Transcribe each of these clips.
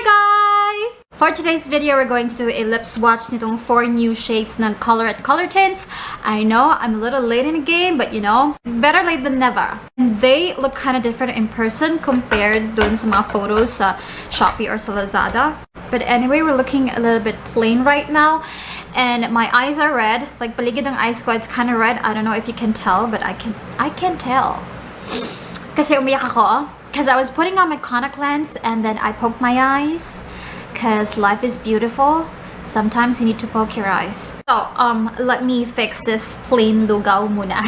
Hi guys! For today's video, we're going to do a lip swatch nitong 4 new shades ng Colourette Colourtints. I know I'm a little late in the game, but you know, better late than never. And they look kind of different in person compared dun sa mga photos sa Shopee or sa Lazada. But anyway, we're looking a little bit plain right now. And my eyes are red. Like, paligid ng eyes ko, it's kind of red. I don't know if you can tell, but I can tell. Kasi umiyak ako. Because I was putting on my contact lens and then I poked my eyes. Because life is beautiful. Sometimes you need to poke your eyes. So, let me fix this plain lugaw muna.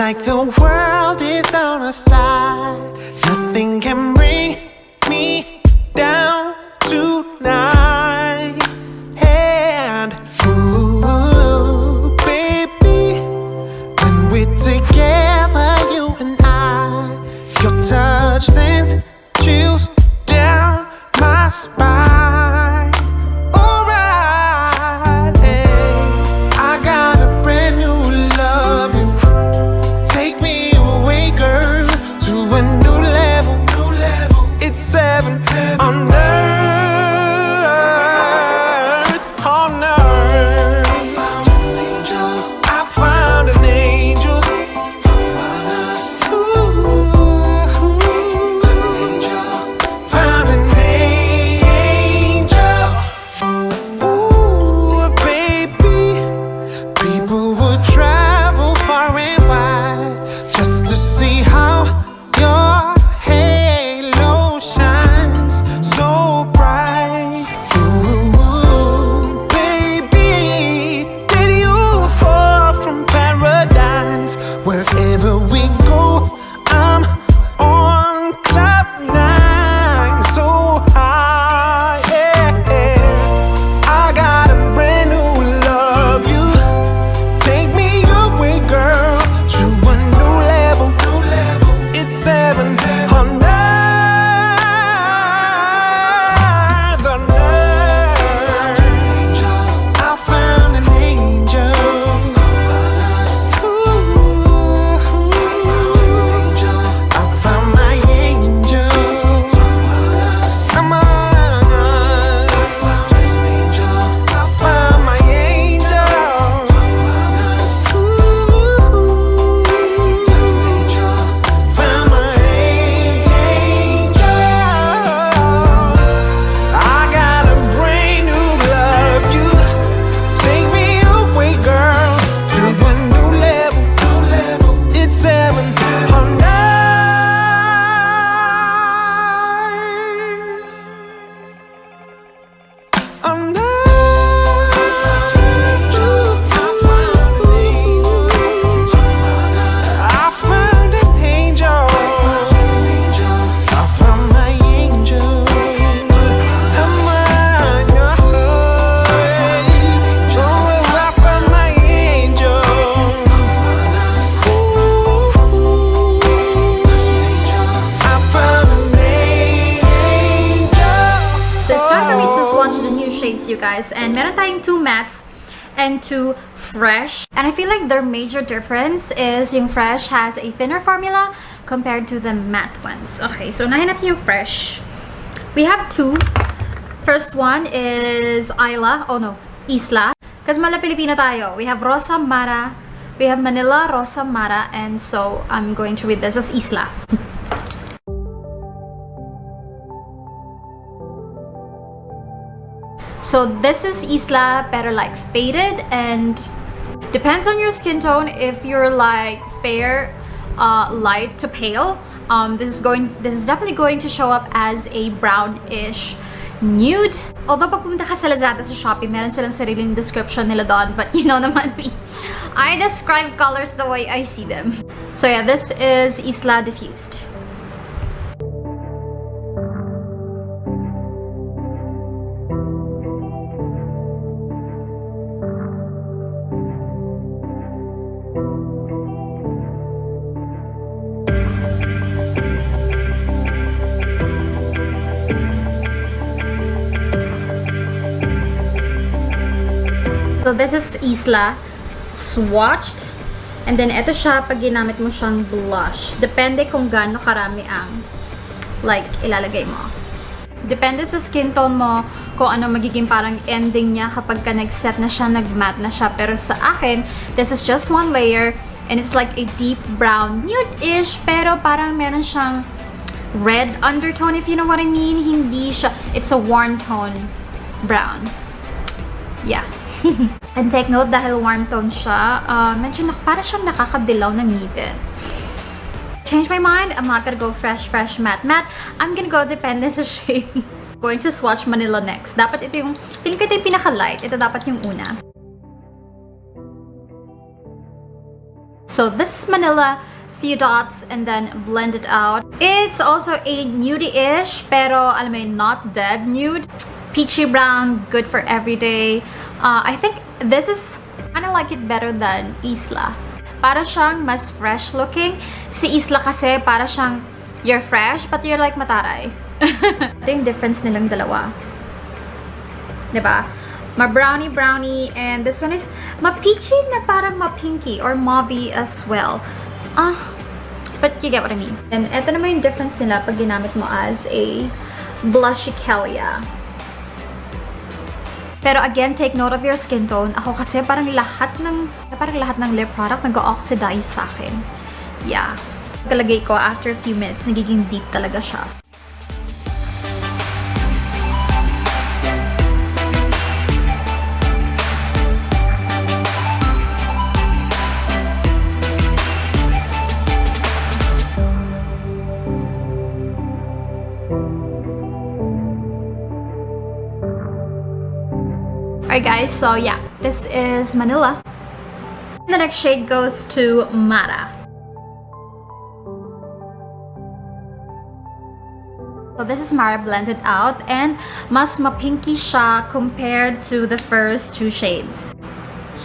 Like the world is on our side, nothing can bring me down tonight. And ooh, baby, when we're together, you and I, your touch sends chills down my spine. Alright, hey, I got a brand new love you. A new level, it's 7 on earth, on earth. I found an angel. Ooh, found an angel. Ooh, baby, people would travel far and wide just to see how your halo shines so bright. Ooh, baby, did you fall from paradise? Wherever we go, I'm on cloud 9, so high. Yeah. I got a brand new love you. Take me away, girl, to a new level. It's 7 on earth, on earth. I found an angel. Ooh, I found my angel. Come on, I found my angel. Found my angel. I got a brand new love you. Take me away, girl, to a new level. It's 7 on earth. On earth. I found an angel. I found my angel. Come on, I found my angel. I found an angel. So it's time for me to swatch the new shades, you guys. And meron tayong 2 mattes and 2 fresh. And I feel like their major difference is yung fresh has a thinner formula compared to the matte ones. Okay, so unahin natin yung fresh. We have 2. First one is Isla. Oh no, Isla. Kasi mala Pilipino tayo. We have Rosa Mara. We have Manila, Rosa Mara. And so I'm going to read this as Isla. So this is Isla, pero like faded, and depends on your skin tone. If you're like fair, light to pale, this is definitely going to show up as a brownish nude. Although pag pumunta ka sa Lazada, sa Shopee, meron silang sariling description nila doon, but you know naman me, I describe colors the way I see them. So yeah, this is Isla Diffused. So this is Isla Swatched. And then ito siya pag ginamit mo siyang blush. Depende kung gaano karami ang like ilalagay mo. Depende sa skin tone mo kung ano magiging parang ending niya kapag ka nag-set na siya, nag-matte na siya. Pero sa akin, this is just one layer and it's like a deep brown nude-ish pero parang meron siyang red undertone, if you know what I mean. Hindi siya, it's a warm tone brown. Yeah. And take note, dahil warm tone siya, medyo para siyang nakakadilaw ng ngipin. Change my mind, I'm not gonna go fresh matte. I'm gonna go depende sa shade. Going to swatch Manila next. Dapat ito yung, feeling ko ito yung pinaka-light. Ito dapat yung una. So this is Manila, few dots, and then blend it out. It's also a nudie-ish, pero alam mo yun, not dead nude. Peachy brown, good for everyday. I think this is, I like it better than Isla. Para siyang mas fresh looking. Si Isla kasi para siyang you're fresh but you're like mataray. Ito yung difference nilang dalawa. Diba? Ma-brownie and this one is ma-peachy na parang ma-pinky or mauve as well. But you get what I mean. And ito naman yung difference nila pag ginamit mo as a blushy Kalia. Pero again, take note of your skin tone. Ako kasi parang lahat ng lip product nag-oxidize sa akin. Yeah. Pagkalagay ko, after a few minutes, nagiging deep talaga siya. Alright guys, so yeah, this is Manila. And the next shade goes to Mara. So this is Mara blended out and mas ma-pinky siya compared to the first two shades.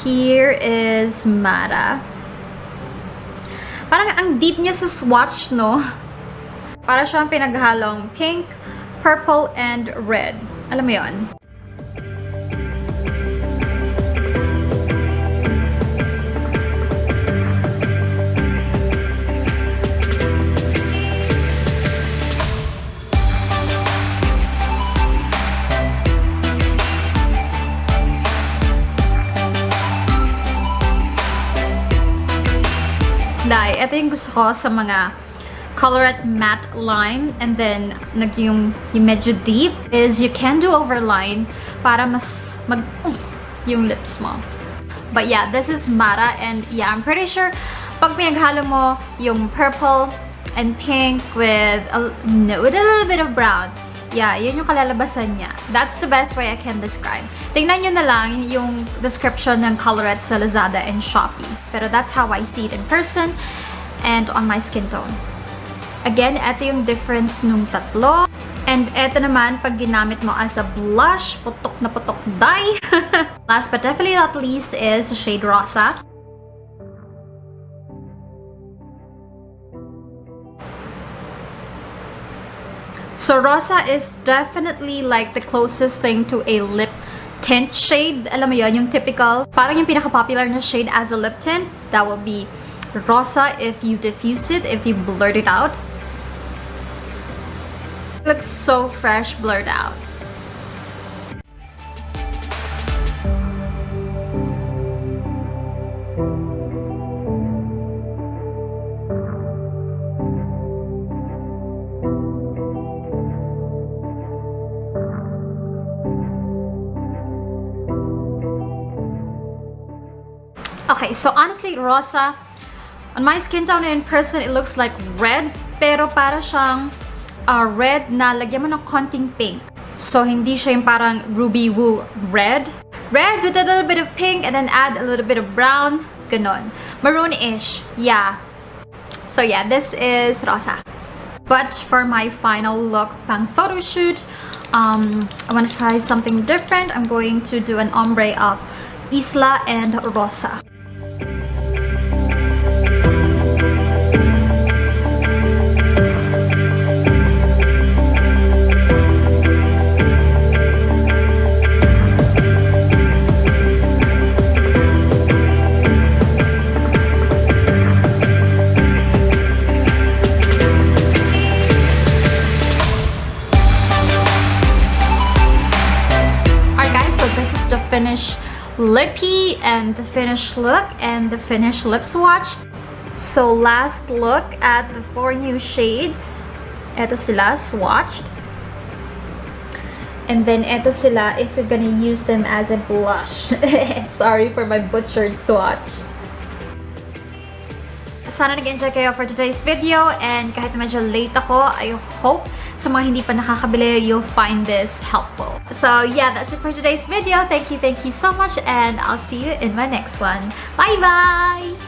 Here is Mara. Parang ang deep niya sa swatch, no? Para siyang pinaghalong pink, purple, and red. Alam mo yun? Ito yung gusto ko sa mga Colourette matte line and then yung medyo deep is you can do overline para mas yung lips mo. But yeah, this is Mara and yeah, I'm pretty sure pag pinaghalo mo yung purple and pink with a little bit of brown, yeah, yun yung kalalabasan niya. That's the best way I can describe. Tingnan nyo na lang yung description ng Colourette sa Lazada and Shopee. Pero that's how I see it in person and on my skin tone. Again, ito yung difference nung tatlo. And ito naman, pag ginamit mo as a blush, putok na putok dye. Last but definitely not least is shade Rosa. So Rosa is definitely like the closest thing to a lip tint shade. Alam mo yun, yung typical, parang yung pinaka-popular na shade as a lip tint, that will be Rosa if you diffuse it, if you blurt it out. It looks so fresh blurred out. Okay, so honestly, Rosa, on my skin tone in person, it looks like red, pero para siyang red na lagyan mo ng konting pink. So, hindi siya yung parang ruby woo red. Red with a little bit of pink and then add a little bit of brown. Ganon. Maroon-ish. Yeah. So, yeah, this is Rosa. But for my final look pang photo shoot, I want to try something different. I'm going to do an ombre of Isla and Rosa. lippy and the finished look and the finished lip swatch. So last look at the 4 new shades. Eto sila, swatched. And then eto sila if you're gonna use them as a blush. Sorry for my butchered swatch. Sana nag-enjoy kayo for today's video, and kahit medyo late ako, I hope sa mga hindi pa nakakabili, you'll find this helpful. So yeah, that's it for today's video. Thank you so much, and I'll see you in my next one. Bye bye!